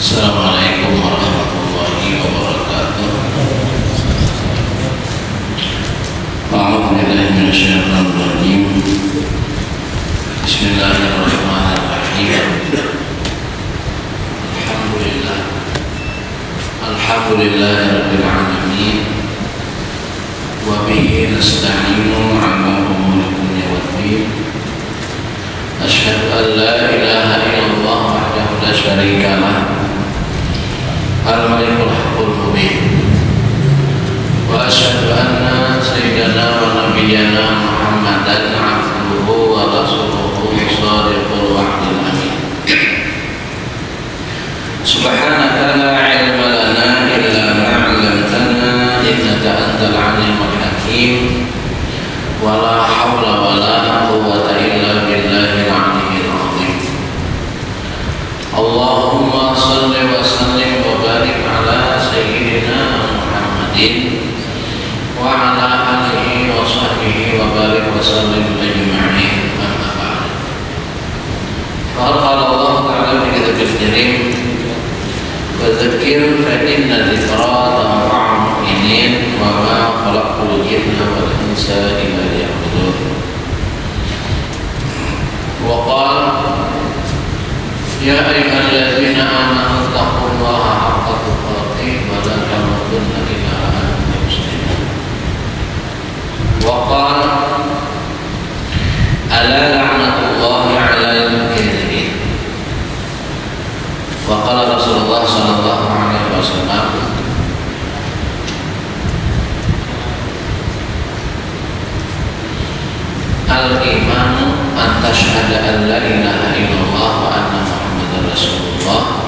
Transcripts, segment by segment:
Assalamualaikum warahmatullahi wabarakatuh. A'udzu billahi minasyaitonir rajim. Bismillahirrahmanirrahim. Alhamdulillahirabbil alamin. Wa bihi nasta'inu 'ala umuri dunya waddin. Asyhadu an la ilaha illallah wahdahu la syarika lah. Al-Malikul Haqqul Mubin. Wa asyhadu anna sayyidana wa nabiyyana Muhammadan 'abduhu wa rasuluhu shadiqul wa'dil amin. Subhanaka la 'ilma lana illa ma 'allamtana innaka antal 'alimul hakim. Wa la haula wa la quwwata illa billahil 'aliyyil 'azim. Allahumma shalli wa sallim wa barik ala sayyidina Muhammadin wa ala alihi wa sahbihi wa barik wa sallim ajma'in. Amma ba'd. Qala Allah ta'ala fi kitabil karim, wa dzakir fa inna dzikra tanfa'ul mu'minin wa ma khalaqtul jinna wal insa illa liya'budun. Wa qala ya ayyuhalladzina amanu taqullaha haqqa tuqatih wa la tamutunna illa wa antum muslimun. Wa qala ala la'natullahi 'alal kadzirin. Wa qala Rasulullah sallallahu alaihi wasallam, al-imanu an tashhada an la ilaha illallah wa anna Muhammadar Rasulullah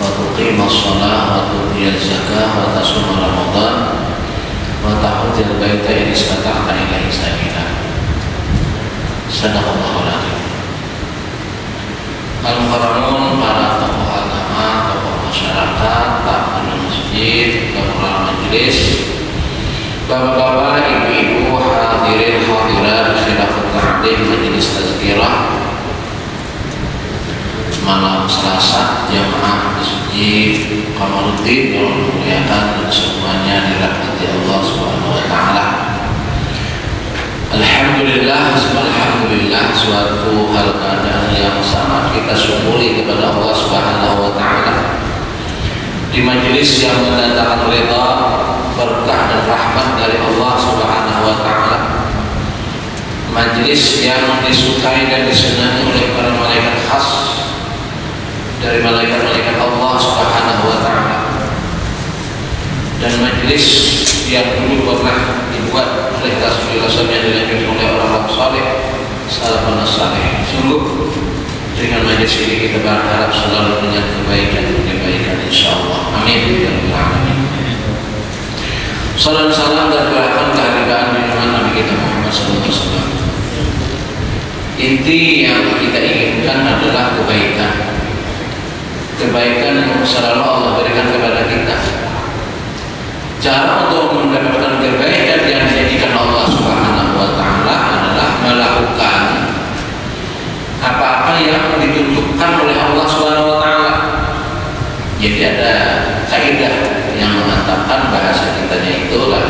wa tuqimas shalah wa tu'tiyaz zakah wa tasuma Ramadan wa tahujjal baita in istata'ta ilaihi sabila. Sadaqallahul azim. Al-mukarramun, para tokoh agama, tokoh masyarakat, takmir masjid, kepala majelis, bapak-bapak, ibu-ibu, hadirin hadirat khilafat ta'lim majelis tazkirah malam Selasa jamaah masjid Qamaruddin yang memuliakan dan semuanya dirahmati Allah Subhanahu wa taala. Alhamdulillah suatu hal keadaan yang sangat kita syukuri kepada Allah Subhanahu wa taala di majelis yang mendatangkan ridha, berkah dan rahmat dari Allah Subhanahu wa taala. Majelis yang disukai dan disenangi oleh para malaikat khas dari malaikat-malaikat Allah Subhanahu wa taala. Dan majelis yang dulu pernah dibuat oleh Rasulullah SAW yang dilanjutkan oleh orang-orang saleh, salafun saleh. Sungguh dengan majelis ini kita berharap selalu dengan kebaikan insyaallah. Amin ya rabbal alamin. Salam dan doakan kehadiran junjungan Nabi kita Muhammad SAW. Inti yang kita inginkan adalah kebaikan yang selalu Allah berikan kepada kita. Cara untuk mendapatkan kebaikan yang dijadikan Allah Subhanahu wa taala adalah melakukan apa-apa yang ditunjukkan oleh Allah Subhanahu wa taala. Jadi ada kaidah yang mengatakan bahasa kitanya itulah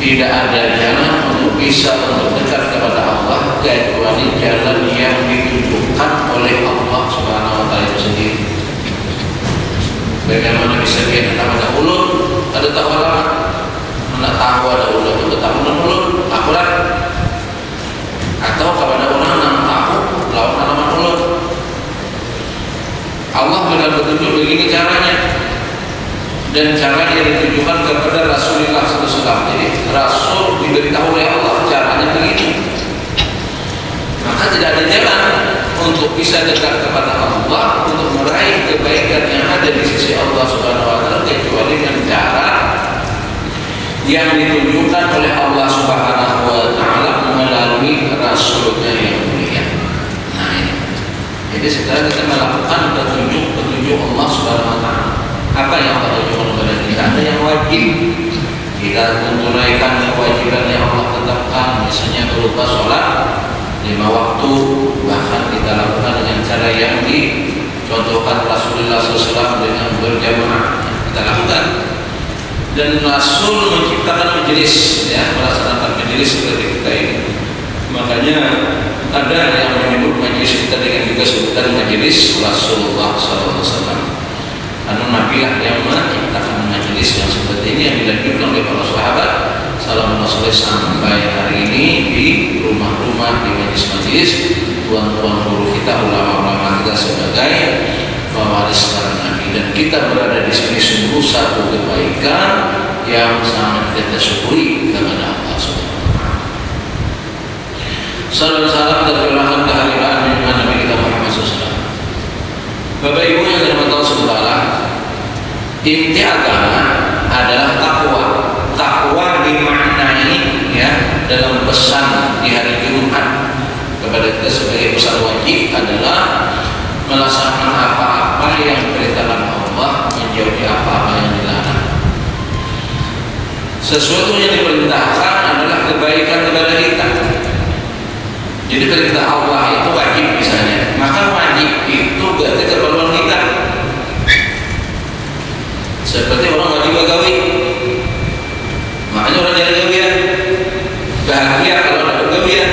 tidak ada jalan untuk bisa untuk dekat kepada Allah kecuali jalan yang ditunjukkan oleh Allah Subhanahu wa taala itu sendiri. Bagaimana bisa kita ada ulut, ada tahu alamat, mana tahu ada ulut itu tahu ulut akurat, atau kepada orang yang tahu lawan alamat ulut. Allah benar petunjuk begini caranya, dan caranya ditujukan kepada Rasulullah SAW. Jadi Rasul diberitahu oleh Allah caranya begini, maka tidak ada jalan untuk bisa dekat kepada Allah, untuk meraih kebaikan yang ada di sisi Allah Subhanahu wa taala kecuali dengan cara yang ditunjukkan oleh Allah Subhanahu wa taala melalui Rasulnya yang mulia. Nah ini. Jadi sekarang kita melakukan petunjuk Allah Subhanahu wa taala. Apa yang Allah tunjukkan kepada kita? Ada yang wajib kita tunaikan kewajiban yang Allah tetapkan, misalnya berupa sholat 5 waktu, bahkan kita lakukan dengan cara yang dicontohkan Rasul Rasulullah SAW dengan berjamaah kita lakukan. Dan Rasul menciptakan majelis, ya, melaksanakan majelis seperti kita ini. Makanya ada yang menyebut majelis kita dengan juga sebutan majelis Rasulullah SAW. Karena Nabi lah yang menciptakan majelis yang seperti ini yang dilanjutkan oleh para sahabat Sallallahu Alaihi Wasallam sampai hari ini di rumah-rumah, di majelis-majelis tuan-tuan guru kita, ulama-ulama kita sebagai pewaris para Nabi. Dan kita berada di sini sungguh satu kebaikan yang sangat kita syukuri kepada Allah Subhanahu wa taala. Salam salam tercurahkan kehadiran Nabi kita Muhammad SAW. Bapak Ibu yang dirahmati Allah Subhanahu wa taala, inti agama adalah takwa. Takwa dimaknai, ya, dalam pesan di hari Jumat kepada kita sebagai pesan wajib adalah melaksanakan apa-apa yang diperintahkan Allah, menjauhi apa-apa yang dilarang. Sesuatu yang diperintahkan adalah kebaikan kepada kita. Jadi perintah Allah itu wajib misalnya, maka wajib itu berarti keperluan kita. Seperti orang wajib begawi, makanya orang jadi gawian bahagia kalau ada gawian.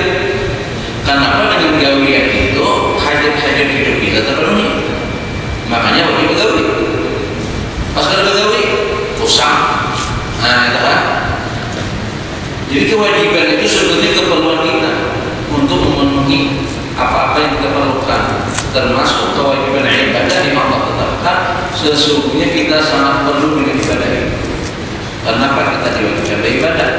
Kenapa? Dengan gawian itu hajat-hajat hidup kita terpenuhi, makanya wajib begawi. Pas ada begawi usang, nah itu kan. Jadi kewajiban itu sebenarnya keperluan kita untuk memenuhi apa-apa yang kita perlukan, termasuk kewajiban ibadah yang Allah tetapkan. Sesungguhnya kita sangat perlu dengan ibadah ini. Kenapa kita diwajibkan beribadah?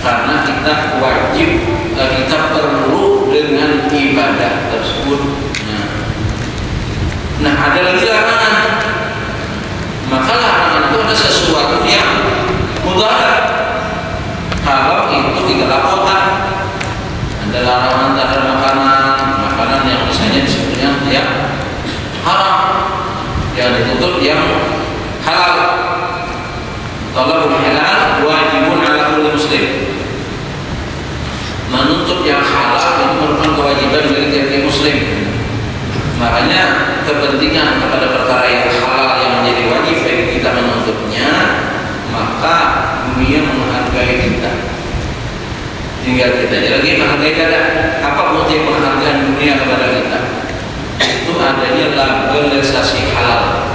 Karena kita wajib, kita perlu dengan ibadah tersebut. Nah, ada lagi larangan. Maka larangan itu ada sesuatu yang mudarat. Kalau itu kita lakukan, ada larangan terhadap makanan yang misalnya disebutnya yang haram, yang ditutup yang halal. Talabul halal wajibun ala kulli muslim. Menuntut yang halal itu merupakan kewajiban bagi tiap muslim. Makanya kepentingan kepada perkara yang halal yang menjadi wajib bagi kita menuntutnya, maka dunia menghargai kita. Tinggal kita lagi menghargai kita. Apa motif penghargaan dunia kepada kita? Itu adanya labalisasi halal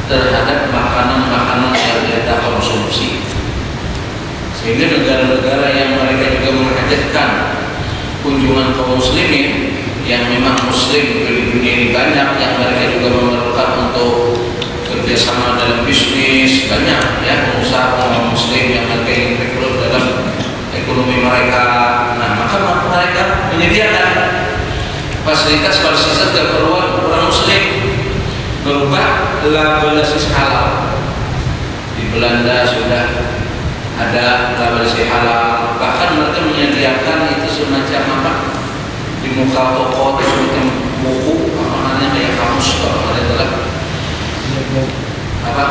terhadap makanan-makanan yang kita konsumsi. Sehingga negara-negara yang mereka juga menghajatkan kunjungan kaum muslimin yang memang muslim di dunia ini banyak, yang mereka juga memerlukan untuk kerjasama dalam bisnis, banyak ya pengusaha muslim yang mereka ingin rekrut dalam ekonomi mereka. Nah, maka mereka menyediakan fasilitas-fasilitas keperluan orang muslim berupa labalisasi halal. Di Belanda sudah ada labalisasi halal, bahkan mereka menyediakan itu semacam apa, di muka toko itu semacam buku, apa namanya, kayak kamus kalau ada adalah apa,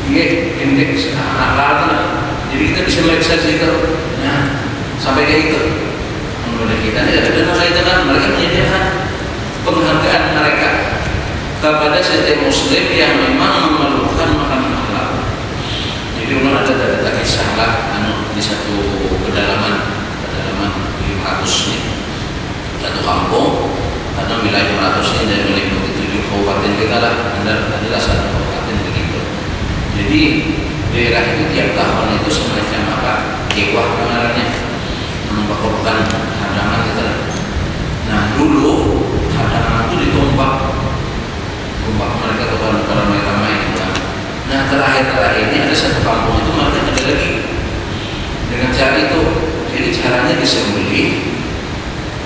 iya, indeks halal. Jadi kita bisa meriksa situ, nah sampai kayak itu. Menurut kita tidak ada masalah, kan mereka menyediakan penghargaan mereka kepada setiap muslim yang memang memerlukan makanan halal. Jadi memang ada data kisah lah, di satu pedalaman 500 nih, satu kampung, karena wilayah 500 ini dari meliputi 7 kabupaten kita lah, adalah satu kabupaten begitu. Jadi daerah itu tiap tahun itu semacam apa, kewah namanya, membakar hadangan gitu. Nah dulu hadangan itu ditumpah mereka kepada mereka main. Nah terakhir ini ada satu kampung itu mereka ada lagi dengan cara itu. Jadi caranya disembelih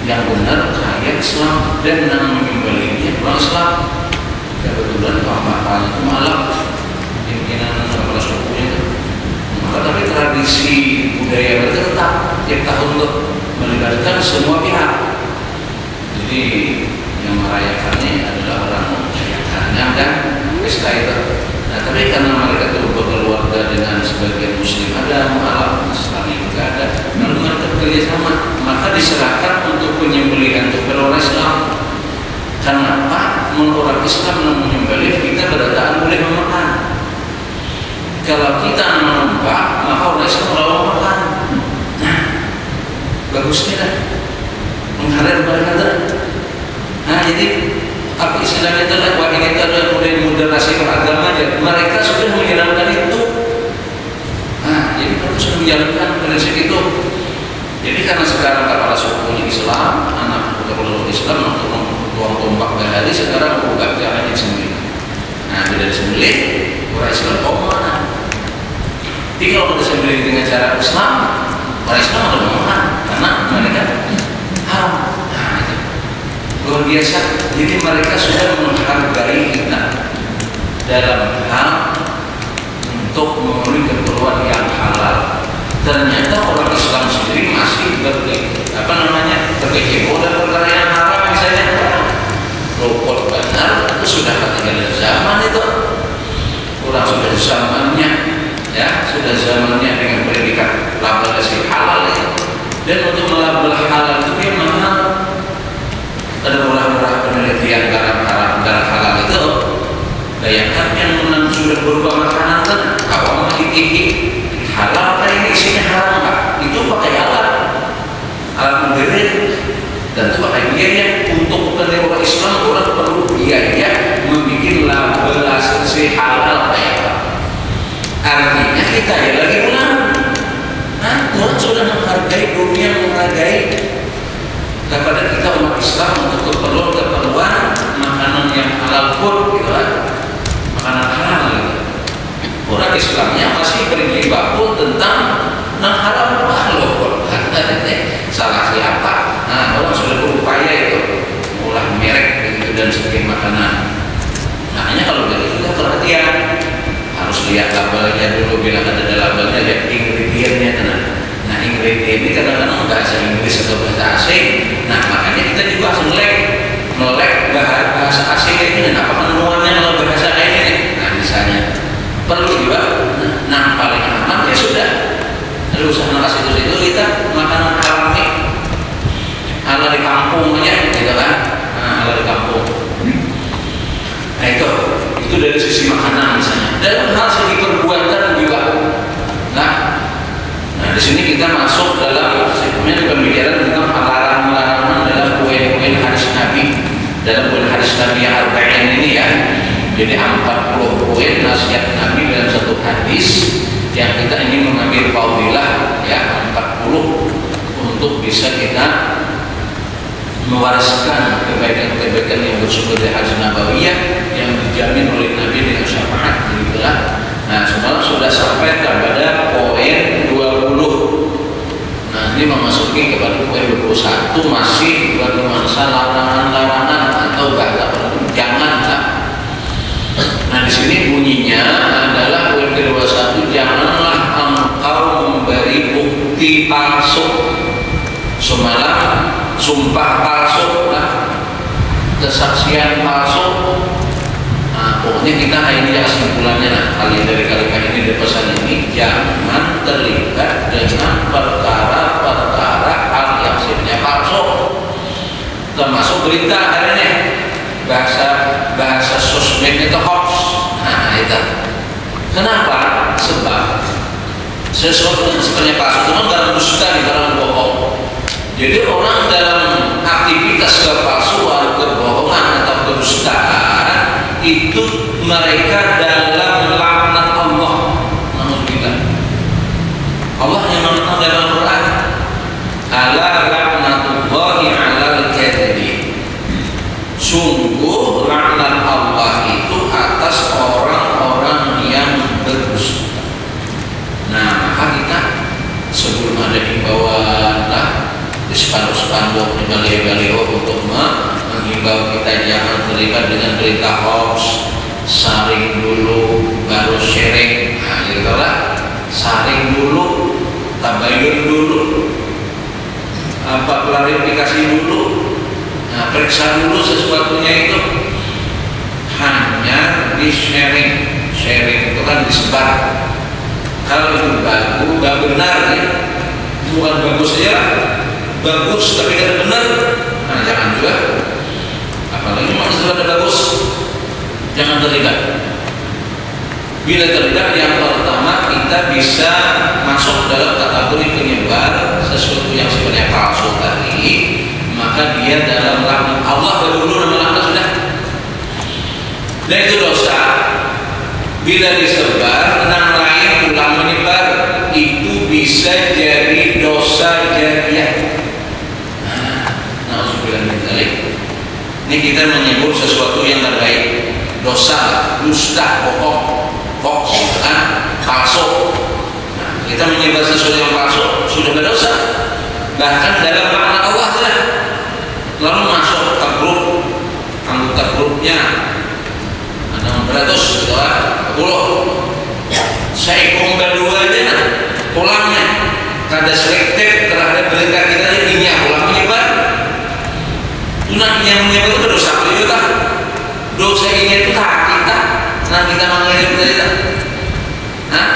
yang benar kayak Islam, dan yang menyembelihnya orang Islam. Kebetulan bapaknya itu malam pimpinan kepala sukunya itu. Maka tapi tradisi budaya mereka tetap tiap tahun untuk melibatkan semua pihak. Jadi yang merayakannya adalah orang dan pesta itu. Nah, tapi karena mereka itu berkeluarga dengan sebagian muslim, ada mualaf Nasrani juga ada, lalu mereka bekerjasama, maka diserahkan untuk penyembelihan untuk orang Islam. Kenapa? orang Islam menyembelih, kita berdataan boleh memakan. Kalau kita menyembah, maka orang Islam kalau memakan. Nah, bagus tidak? Menghadir mereka tak? Nah, jadi apa istilahnya itu lah? Wah, ini adalah moderasi beragama. Mereka sudah menghilangkan itu. Nah, jadi mereka sudah menjalankan prinsip itu. Jadi karena sekarang kepala suku Islam, anak kepala Islam untuk membuang tombak dari sekarang bukan caranya disembelih. Nah, bila disembelih, orang Islam mana? Jadi kalau disembelih dengan cara Islam, orang Islam ada mana? Karena mereka haram. Nah, itu luar biasa. Jadi mereka sudah menghargai kita dalam hal untuk memenuhi keperluan yang halal. Ternyata orang Islam sendiri masih berkecimpung dalam perkara yang haram, misalnya rokok benar itu sudah ketinggalan zaman itu. Orang sudah zamannya, ya sudah zamannya dengan predikat labelasi halal itu. Dan untuk melabel halal itu dia mahal. Ada murah-murah penelitian barang halal itu. Bayangkan yang sudah berubah makanan kan, awam masih halal kan ini isinya haram Pak. Itu pakai alat modern, dan itu pakai biaya. Untuk orang Islam orang perlu biaya membuat labelasi halal kayak Pak. Artinya kita ya lagi ulang. Nah, Tuhan sudah menghargai dunia, menghargai kepada kita umat Islam untuk keperluan makanan yang halal food gitu kan, makanan halal gitu. Orang Islamnya masih berjibaku tentang haram loh, salah siapa? Nah, orang sudah berupaya itu mengolah merek begitu dan sekian makanan. Makanya kalau begitu kita perhatian, harus lihat labelnya dulu. Bila ada labelnya, lihat ingredientnya tenang. Nah, ingredient ini kadang-kadang bahasa Inggris atau bahasa asing. Nah, makanya kita juga harus melek bahasa asing ini. Dan apa penemuannya kalau bahasa ini? Nah, misalnya perlu juga, nah paling aman ya sudah. Lalu usaha kasih itu kita makanan halal nih, halal di kampung aja, gitu kan? Nah, halal di kampung. Nah itu dari sisi makanan misalnya. Dan hal segi perbuatan juga. Nah di sini kita masuk dalam segmen pembicaraan tentang larangan-larangan dalam poin-poin hadis Nabi. Dalam poin hadis Nabi yang arba'in ini ya. Jadi 40 poin nasihat Nabi dalam satu hadis yang kita ingin mengambil fadilah ya 40 untuk bisa kita mewariskan kebaikan-kebaikan yang bersumber dari hadis Nabawiyah yang dijamin oleh Nabi dengan syafaat begitulah. Nah, semalam sudah sampai kepada poin 20. Nah, ini memasuki kepada poin 21 masih bernuansa larangan-larangan atau bahkan jangan. Nah, di sini bunyinya adalah poin ke-21, janganlah engkau memberi bukti palsu. Semalam sumpah palsu, kesaksian palsu. Nah, pokoknya kita hari ini kesimpulannya, kali dari kalimat ini di pesan ini, jangan terlibat dengan perkara-perkara hal yang sifatnya palsu, termasuk berita hari ini. Bahasa sosmed itu hoax. Nah, itu kenapa? Sebab sesuatu yang sebenarnya palsu itu dalam dusta, di dalam bohong. Jadi orang dalam aktivitas kepalsuan, kebohongan atau kedustaan itu mereka dalam laknat Allah. Namun kita Allah yang mengatakan dalam Al-Quran, ala laknatullahi alal kadhibin. Sungguh laknat Allah itu atas orang-orang yang berdusta. Nah, maka kita sebelum ada himbauan di spanduk-spanduk, di baliho-baliho untuk menghimbau kita jangan terlibat dengan berita hoax, saring dulu baru sharing. Nah, gitu lah, saring dulu, tabayun dulu, klarifikasi dulu. Nah, periksa dulu sesuatunya itu. Hanya di sharing itu kan disebar. Kalau itu bagus, gak benar ya, bukan bagus ya, bagus tapi tidak benar. Nah, jangan juga. Apalagi memang sudah ada bagus. terlibat. Bila terlibat, yang pertama kita bisa masuk dalam kategori penyebar sesuatu yang sebenarnya palsu tadi, maka dia dalam laknat Allah baru nama laknat sudah. Dan itu dosa. Bila disebar, orang lain ulang menyebar, itu bisa jadi dosa jariah. Ini kita menyebut sesuatu yang terbaik, dosa, dusta, bohong, hoax, palsu. Nah, kita menyebar sesuatu yang palsu sudah berdosa. Bahkan dalam makna Allah sudah. Lalu masuk ke grup, anggota grupnya ada 100 gitu lah, 10. Saya kumpul dua aja, pulangnya kada selektif terhadap berita kita ini pulang menyebar. Nah, yang menyebar itu dosa juga. Dosa ini itu hak kita. Nah, kita mengirim berita. Nah,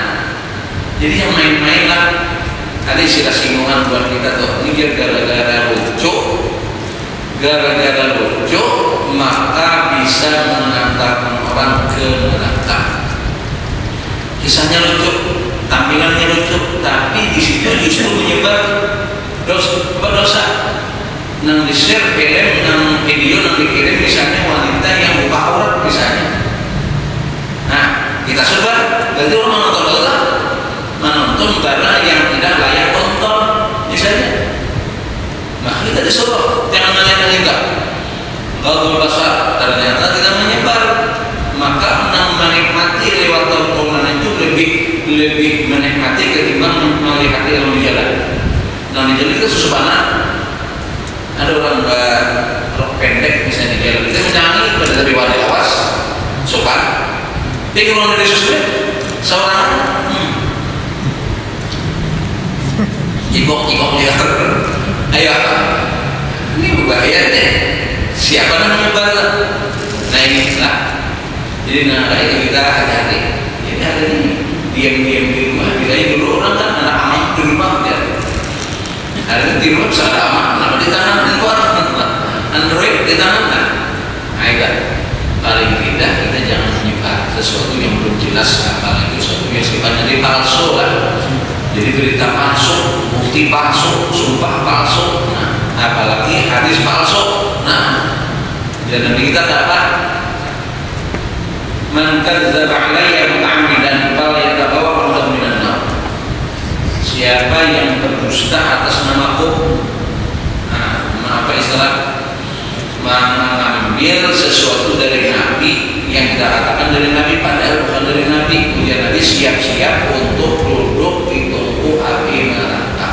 jadi yang main-main lah. Ada istilah singgungan buat kita tuh. Ini gara-gara lucu, maka bisa mengantarkan orang ke neraka. Kisahnya lucu, tampilannya lucu, tapi di situ justru menyebar dosa. Nang di-share film, nang video, nang dikirim misalnya wanita yang buka aurat misalnya. Nah, kita sebar, berarti orang menonton barang yang tidak layak tonton misalnya. Maka kita disuruh jangan nanya enggak. Kalau basah ternyata kita menyebar, maka nang menikmati lewat tontonan itu lebih menikmati ketimbang melihat yang di jalan. Nah, di jalan itu susah. Ada orang rok pendek misalnya di jalan, kita menyanyi pada tapi wadah awas sopan. Tapi kalau dari sosmed seorang cibok dia, ayo ini berbahaya deh. Siapa namanya baru? Nah ini lah. Jadi itu kita hati-hati. Jadi ada ini diam-diam di rumah. Bilanya dulu orang kan anak aman di rumah ya. Hari ini di rumah bisa ada aman, kenapa di tangan keluar Android di tangan kan? Nah, paling tidak kita jangan menyebar sesuatu yang belum jelas, apalagi sesuatu yang sifatnya palsu lah. Jadi berita palsu, bukti palsu, sumpah palsu, nah, apalagi hadis palsu. Nah, dan nanti kita dapat man kadzdzaba alayya muta'ammidan falyatabawa maq'adahu minan nar. Siapa yang berdusta atas namaku, apa istilah, mengambil sesuatu dari Nabi yang kita katakan dari Nabi padahal bukan dari Nabi, kemudian Nabi siap-siap untuk duduk di tungku api neraka.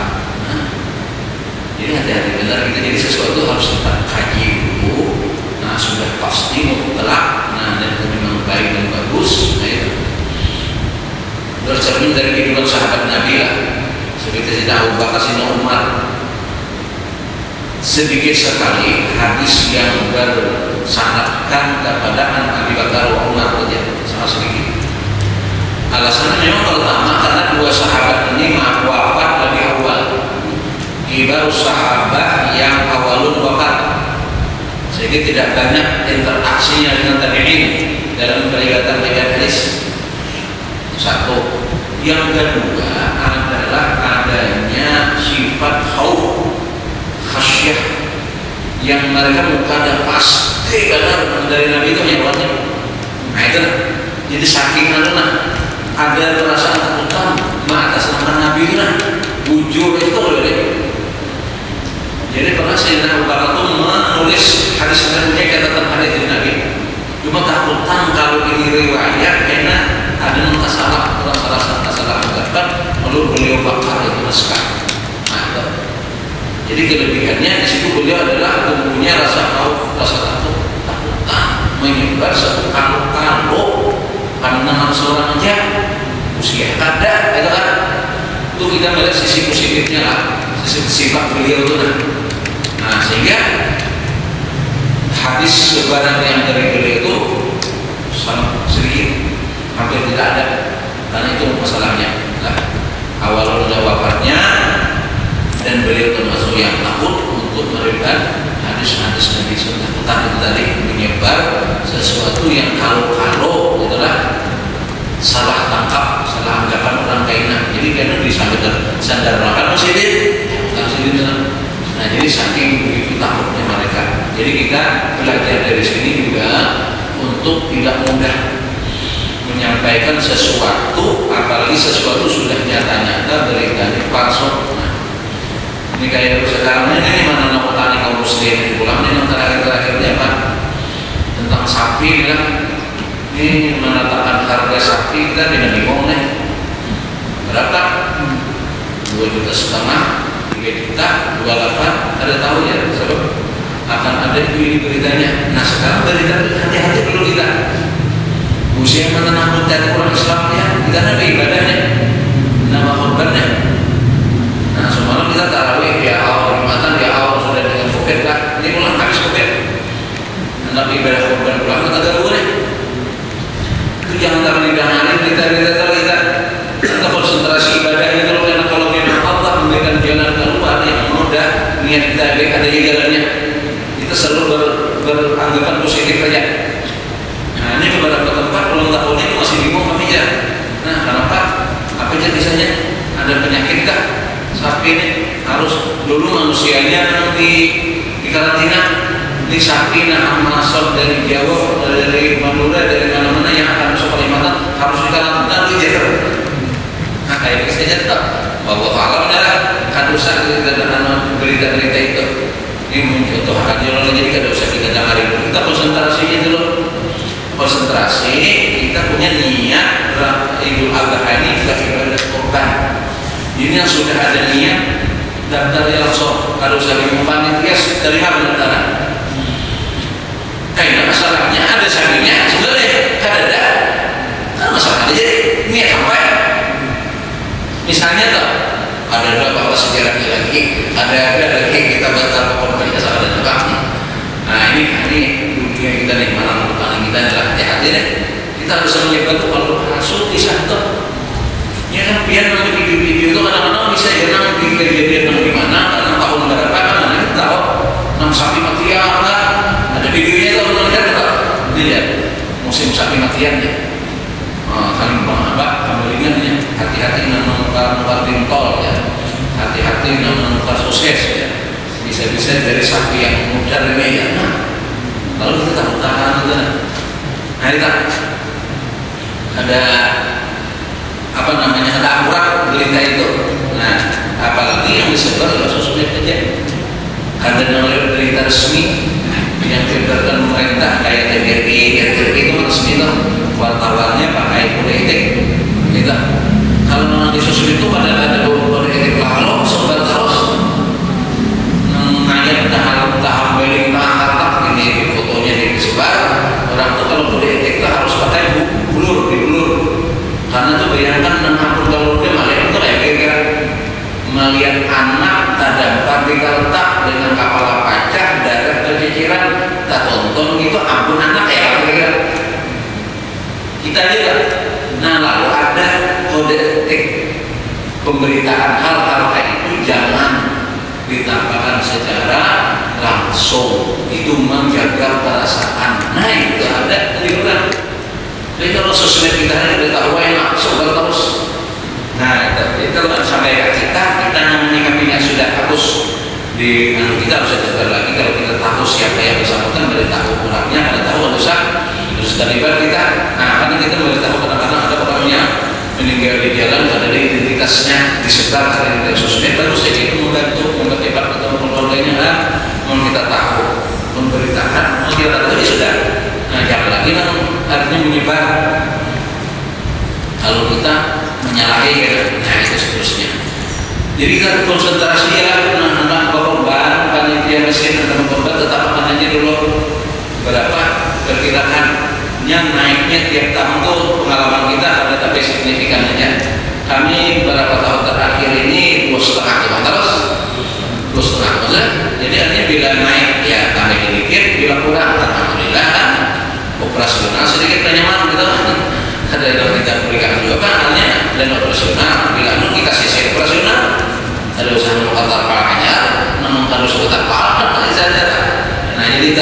Jadi hati-hati benar kita, jadi sesuatu harus kita kaji dulu. Nah, sudah pasti mutlak, nah dan itu memang baik dan bagus. Nah, itu bercermin dari kehidupan sahabat Nabi lah. Seperti Abu Bakar Siddiq, Umar. Sedikit sekali hadis yang bersanadkan kepada Abu Bakar wa Umar saja, sangat sedikit. Alasannya memang pertama karena dua sahabat ini wafat lebih awal. Kibar sahabat yang awalun wafat, sehingga tidak banyak interaksinya dengan tabi'in dalam peringatan hadis. Satu. Yang kedua adalah adanya sifat khauf, khasyah yang mereka bukan pasti benar dari Nabi itu hewannya. Nah itu, jadi saking ada perasaan takutan atas nama Nabi itu bujur itu loh deh. Jadi pernah Sayyidina Abu Bakar itu menulis hadis Nabi catatan hadis Nabi. Cuma takutan kalau ini riwayat karena ada salah anggapan, lalu beliau bakar itu naskah. Nah, jadi kelebihannya di situ beliau adalah mempunyai rasa takut, takutan menyebar satu kalau karena seorang aja usia kada, itu kan? Itu kita melihat sisi positifnya lah, sisi sifat beliau itu. Nah, sehingga hadis sebarang yang dari beliau itu sangat sedikit, hampir tidak ada. Karena itu masalahnya. Nah, awal wafatnya dan beliau termasuk yang takut untuk meriwayatkan hadis-hadis Nabi Sallallahu Alaihi Wasallam tadi menyebar sesuatu yang kalau salah tangkap, salah anggapan orang kainan. Jadi karena disandar makan masih nah jadi saking begitu takutnya mereka. Jadi kita belajar dari sini juga untuk tidak mudah menyampaikan sesuatu, apalagi sesuatu sudah nyata-nyata beritanya palsu. Nah, ini kayak sekarang ini mana nak petani kaum muslim pulang ini yang terakhir-terakhirnya apa? Tentang sapi kan? Ini menetapkan harga sapi kita tidak bingung nih. Berapa? 2,5 juta, 3 juta, 28. Ada tahu ya? Sebab akan ada ini beritanya. Nah sekarang berita hati-hati dulu kita. Usia mana nakut dari orang Islam ya? Kita ada ibadahnya, nama korbannya. Nah semalam kita tarawih ya awal Jumatan ya awal sudah dengan COVID lah. Ini pulang habis COVID. Anak ibadah korban pulang kita ganggu nih. Itu jangan terlalu didengarin berita-berita kita. Kita konsentrasi ibadahnya dulu karena kalau memang Allah memberikan jalan keluar yang mudah, niat kita ada jalannya. Kita selalu beranggapan positif saja. Nah ini beberapa tempat ulang tahunnya itu masih bingung kami ya. Nah kenapa? Apa aja misalnya ada penyakit kah? Sapi ini harus dulu manusianya di karantina. Ini sapi nah masuk dari Jawa, dari Madura, dari mana-mana yang akan masuk Kalimantan harus di karantina dulu ya. Nah kayak saja tetap bahwa alam adalah kadusa dan berita-berita itu. Ini mencontoh aja loh, jadi kada usah kita dengarin. Kita konsentrasinya dulu. Konsentrasi kita punya niat Idul Adha ini kita ibadah korban. Ini yang sudah ada niat daftar langsung. Kalau usah bingung panitia terima pendaftaran. Kayak masalahnya ada sapinya sebenarnya ada. Kan masalahnya jadi niat apa ya? Misalnya tuh ada bapak sejarahnya lagi, ada lagi kita batal korban asal ada tempatnya. Nah ini dunia kita nih mana petani kita adalah hati-hati deh. Kita harus menyebar tuh kalau masuk di satu. Ya kan biar nanti video-video itu kadang-kadang bisa ya nanti kejadian di mana karena tahun berapa kan nanti tahu 6 sapi matian kan ada videonya itu belum lihat tak? Lihat musim sapi matian ya. Kali apa kembaliannya hati-hati menukar bintol ya, hati-hati menukar sukses ya, bisa-bisa dari sapi yang muda ini ya. Nah, kalau kita tak tahan itu, nah itu ada apa namanya ada akurat berita itu. Nah, apalagi yang disebar oleh sosmed aja, ada namanya berita resmi yang diberikan pemerintah kayak TVRI itu resmi tuh. Wartawannya pakai politik gitu. Kalau memang di sosmed itu pada ada politik lalu sebar terus nanya tahap beli harta ini fotonya disebar orang tuh kalau politik itu harus pakai bulur karena tuh bayangkan 60 tahun dia malah itu kayak kira-kira melihat anak ada partikel tak dengan kepala pacah darah keciciran tak tonton gitu ampun anak ya kira-kira kita lihat. Nah lalu ada kode etik pemberitaan hal-hal kayak itu jangan ditampakkan secara langsung, itu menjaga perasaan. Nah itu ada keliruan. Jadi kalau sosmed kita ada tahu yang sebar terus. Nah itu kalau sampai ke kita menyikapinya sudah hapus di kita harus sadar lagi kalau kita tahu siapa yang bersangkutan beritahu kurangnya ada tahu dosa terus terlibat kita. Nah karena kita beritahu kadang-kadang ada orang yang meninggal di jalan ada identitasnya disebar dari sosmed baru saja itu membantu mempercepat ketemu keluarganya kan mau kita tahu memberitakan mau kita tahu ya sudah. Nah jangan lagi kan artinya menyebar kalau kita menyalahi nah itu seterusnya. Jadi kita konsentrasi ya anak korban panitia mesin atau korban tetap aja dulu berapa perkiraannya naiknya tiap tahun tuh pengalaman kita ada tapi signifikan aja. Kami beberapa tahun terakhir ini 2,5 terus 2,5 maksudnya. Jadi artinya bila naik ya tambah sedikit, bila kurang alhamdulillah kan operasional sedikit nyaman gitu kan. Ada yang kita berikan juga kan artinya dan operasional bila kita sisi operasional ada usaha menukar palanya namun harus menukar pala saja. Nah jadi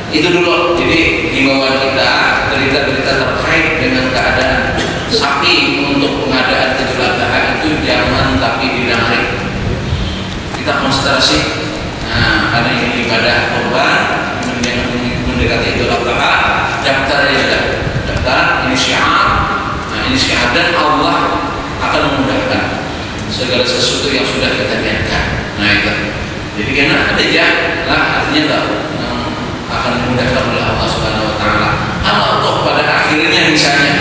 itu dulu jadi himbauan kita berita-berita terkait dengan keadaan sapi untuk pengadaan Idul Adha itu jangan tapi dinarik. Kita konsentrasi. Nah, karena ini ibadah kurban, jangan mendekati Idul Adha, daftar ya sudah, daftar ini syiar. Nah, ini syiar dan Allah akan memudahkan segala sesuatu yang sudah kita niatkan. Nah itu. Jadi karena ada ya, lah artinya tak akan dimudahkan oleh Allah Subhanahu Wa Taala. Kalau toh pada akhirnya misalnya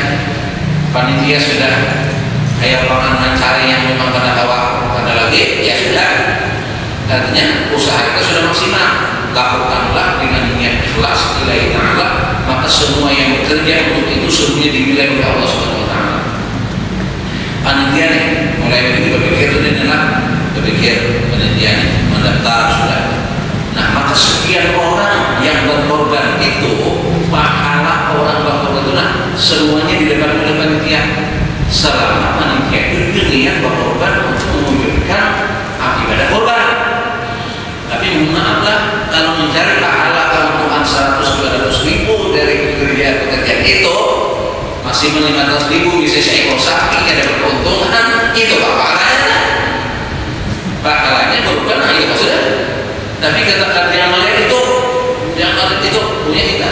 panitia sudah kayak pangan mencari yang memang pada awal pada lagi, ya sudah. Artinya usaha kita sudah maksimal. Lakukanlah dengan niat ikhlas lillahi ta'ala, maka semua yang bekerja untuk itu semuanya dinilai oleh Allah Subhanahu Wa Taala. Panitia nih mulai begitu berpikir itu adalah berpikir panitia nih mendaftar sudah. Nah maka sekian orang yang berkorban itu pahala orang berkorban itu nah semuanya didapat oleh panitia selama panitia itu berniat berkorban untuk mewujudkan ibadah korban. Tapi mohon maaflah kalau mencari pahala keuntungan 100-200 ribu dari pekerjaan itu masih 500 ribu bisa seekor sapi ada keuntungan itu pahalanya. Pahalanya korban itu maksudnya. Tapi katakan yang lain itu punya kita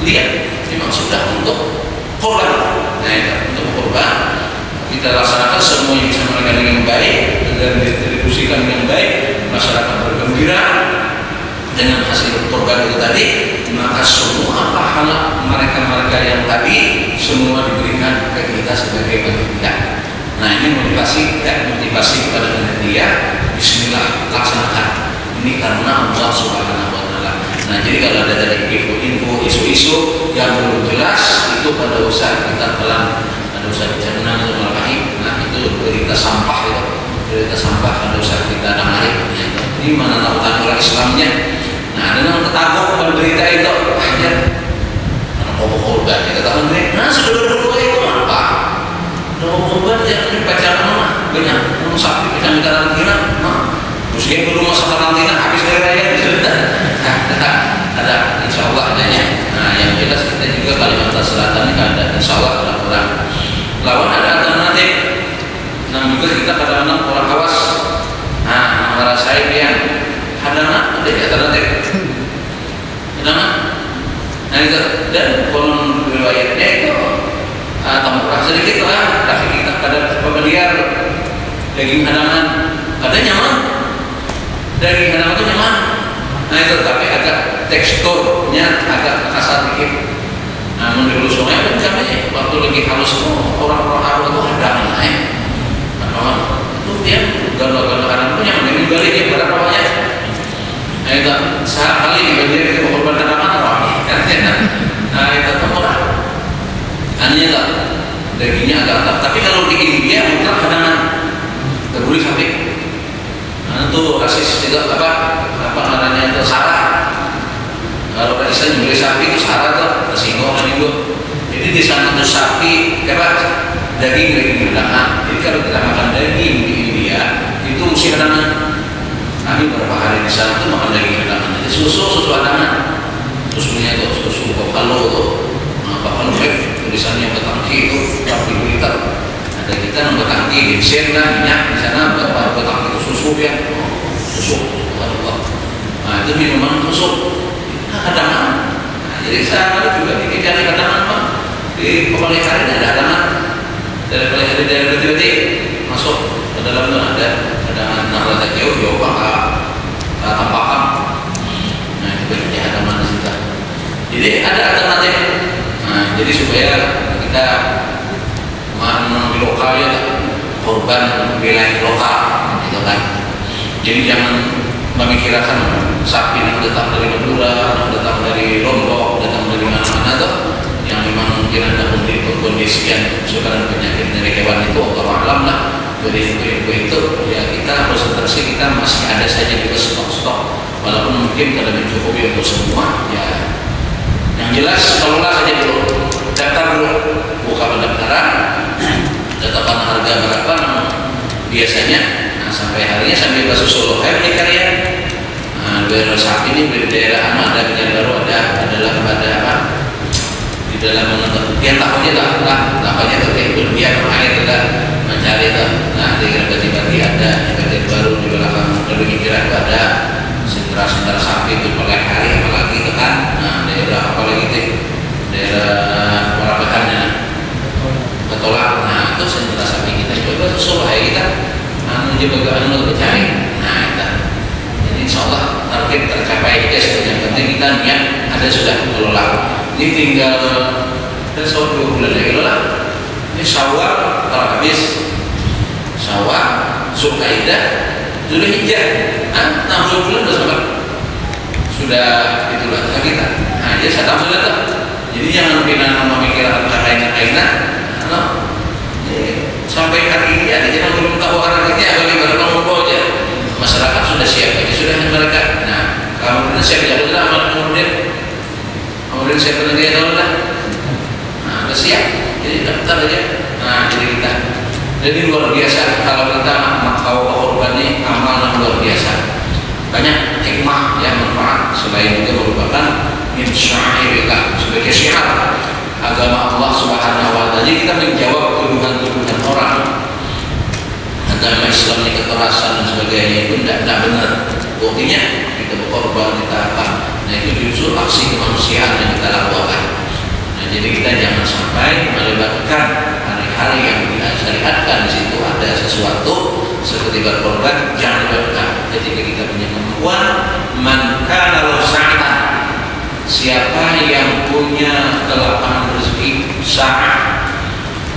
lihat memang sudah untuk korban. Nah itu untuk korban kita laksanakan semua yang bisa mereka dengan baik dan distribusikan dengan baik, masyarakat bergembira dengan hasil korban itu tadi, maka semua pahala mereka yang tadi semua diberikan ke kita sebagai panitia. Nah ini motivasi kepada panitia. Bismillah laksanakan ini karena Allah Subhanahu Wa Taala. Nah jadi kalau ada dari info isu-isu yang belum jelas itu pada usaha kita pelan, ada usaha dicerna atau melangkahi. Nah itu berita sampah pada usaha kita nangari. Ini mana tahu orang Islamnya. Nah dengan ketagok pada berita itu aja anak korban kita tahu nih. Nah sudah itu apa? Kalau korban jangan dibaca mana banyak orang sapi kita di karantina. Muslim belum masa karantina habis dari raya sudah. Ada insya Allah adanya. Nah yang jelas kita juga Kalimantan Selatan ini ada insya Allah ada orang lawan ada alternatif. Nah juga kita kadang-kadang orang awas. Nah antara saya yang ada alternatif. Kenapa? Nah itu dan kolom riwayatnya itu murah sedikit lah. Tapi kita pada pembelian daging halaman ada nyaman. Daging halaman itu nyaman. Nah itu tapi agak teksturnya agak kasar dikit. Nah menurut sungai pun kami waktu lagi halus itu orang-orang Arab itu ada naik. Itu dia ganda-ganda halaman punya mending balik dia berapa banyak. Nah itu sekali dibanding itu korban halaman orang. Nah itu murah. Anehnya tak dagingnya agak tak. Tapi kalau di India mutlak halaman terburi sapi. Nah itu rasis tidak apa namanya itu sarah. Kalau pada Islam beli sapi itu sarah tuh tersinggung dan itu. Jadi di sana itu sapi daging hidangan. Jadi kalau kita makan daging di India itu mesti hidangan. Kami beberapa hari di sana itu makan daging hidangan. Jadi susu hidangan. Susunya itu susu buffalo tuh. Buffalo beef tulisannya betangki itu 40 liter. Ada kita betangki bensin lah minyak di sana betangki itu susu ya. Susu. Nah itu minuman susu. Hadangan. Nah, jadi saya juga dicari hadangan Pak. Di pemeliharaan ada hadangan. Dari pemeliharaan dari beti-beti masuk ke dalam itu ada hadangan. Nah letak jauh Pak tampakan. Nah itu berarti hadangan di situ. Jadi ada alternatif. Nah jadi supaya kita menanam lokal ya korban wilayah lokal gitu kan. Jadi jangan memikirkan sapi yang datang dari Madura, yang datang dari Lombok, datang dari mana-mana tuh yang memang mungkin ada kondisian sekarang penyakit dari hewan itu atau alam lah. Jadi itu ya kita konsentrasi kita masih ada saja juga stok-stok walaupun mungkin kalau mencukupi untuk semua ya yang jelas kelola saja dulu, daftar dulu, buka pendaftaran, tetapkan harga berapa biasanya. Nah, sampai harinya sampai Basu Solo beli karya. Nah, saat ini di daerah ada Banjarbaru ada adalah pada apa di dalam yang takutnya takutnya berlebihan air tidak mencari itu. Nah di bati-bati ada, di bati baru di belakang gedung kira ada sentra sapi itu pada hari apalagi itu kan. Nah daerah apalagi itu daerah Warabahannya Ketolak. Nah itu sentra sapi kita coba susul kita jaga cari. Nah kita jadi insyaallah target tercapai ya. Yang penting kita niat ada sudah kelola. Ini tinggal dan 2 bulan lagi lah. Ini Syawal kalau habis Syawal, Zulkaidah, Zulhijjah. 60 bulan sudah itulah kita. Nah, jadi saya sudah tahu. Jadi jangan kita memikirkan kainan-kainan. Sampai hari ini ada jangan belum tahu orang ini bagaimana mau aja. Masyarakat sudah siap aja sudah mereka. Nah, kalau siap jalan amal kemudian siap lagi lah. Nah, siap. Jadi daftar aja. Nah, jadi kita. Jadi luar biasa kalau kita mau korban ini amal yang luar biasa. Banyak hikmah yang manfaat selain itu merupakan min syairillah sebagai syiar agama Allah Subhanahu wa taala. Jadi kita menjawab tuduhan-tuduhan orang agama Islam ini kekerasan dan sebagainya itu tidak benar. Buktinya kita berkorban, kita apa? Nah itu justru aksi kemanusiaan yang kita lakukan. Nah jadi kita jangan sampai melibatkan hari-hari yang tidak syariatkan. Di situ ada sesuatu seperti berkorban, jangan dilakukan. Ketika kita punya kemampuan, man kana lahu sa'atan, siapa yang punya kelapangan rezeki sa'ah,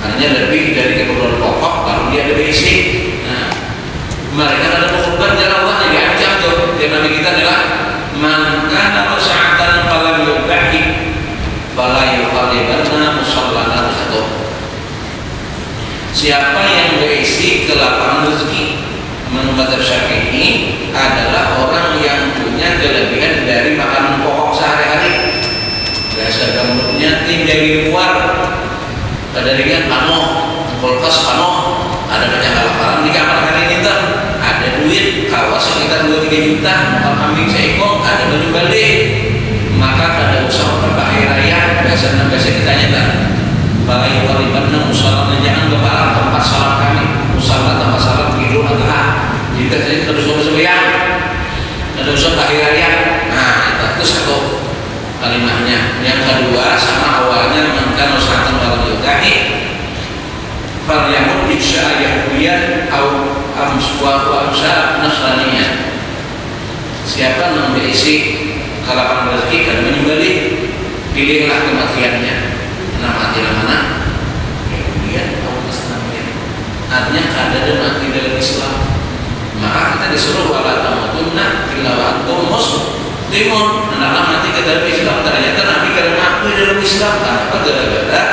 artinya lebih dari kebutuhan pokok, baru dia ada basic. Nah, mereka ada berkorban jalan Allah yang diancam tuh. Yang Nabi kita adalah man kana lahu sa'atan falam yubahi fala yuqallibanna musallana satu. Siapa yang berisi kelapangan rezeki, menurut mazhab Syafi'i adalah orang yang punya kelebihan dari makanan pokok sehari-hari. Biasa gambarnya tim dari luar, ada ringan panoh, kulkas panoh, ada banyak kelaparan di kamar hari ini ter, ada duit kawas sekitar 2-3 juta, makan kambing seekor, ada baju balik, maka ada usaha berbahaya raya. Biasa kita nyata. Balai waribanna musalana, jangan berparah tempat salat kami, musalana tempat salat tidur antara. Jika saya terus sembahyang, ada usaha akhir raya. Nah itu satu kalimatnya. Yang kedua sama awalnya mengkan usahatan dalam yudahi fal yamut insya yahudiyan au amswa usaha nasraniyah. Siapa yang berisi kelapangan rezeki dan menyembelih, pilihlah kematiannya. Mati mana? Kemudian atau Nasraniyah. Artinya kada dan mati dalam Islam. Maka kita disuruh wala tamutunna illa wa antum muslimun. Hendaklah mati ke dalam Islam. Ternyata Nabi kada mati dalam Islam. Apa gara-gara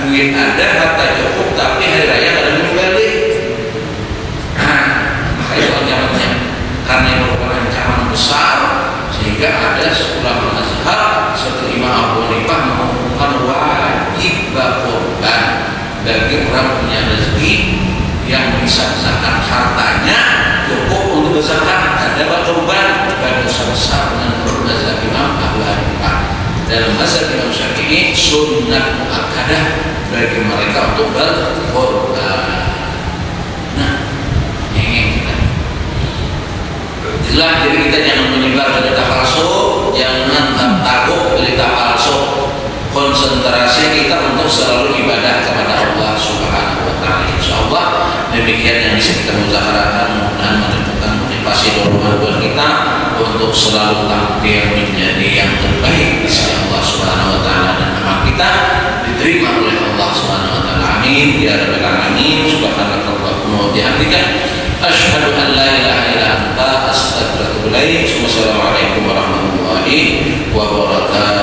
duit ada, harta cukup, tapi hari raya kada menyembelih. Nah, maka itu ancamannya. Karena itu merupakan ancaman besar, sehingga ada ulama mazhab seperti Imam Abu Hanifah menghukumkan wajib berkorban bagi orang punya rezeki yang bisa zakat hartanya cukup untuk berzakat, ada berkorban bagi usaha besar dengan mazhab Imam Abu Hanifah. Dalam mazhab Imam Syafi'i sunnah muakkadah bagi mereka untuk berkorban. Nah, ini kita jelas. Jadi kita jangan menyebar berita palsu, jangan takut berita palsu. Konsentrasi kita untuk selalu ibadah kepada Allah Subhanahu wa taala. Insyaallah demikian yang bisa kita muzakarakan dan menemukan motivasi dorongan buat kita untuk selalu tampil menjadi yang terbaik di sisi Allah Subhanahu wa taala, dan amal kita diterima oleh Allah Subhanahu wa taala. Amin ya rabbal alamin. Subhanakallahumma wa bihamdika asyhadu an la ilaha illa anta astaghfiruka wa atubu ilaik. Wassalamualaikum warahmatullahi wabarakatuh.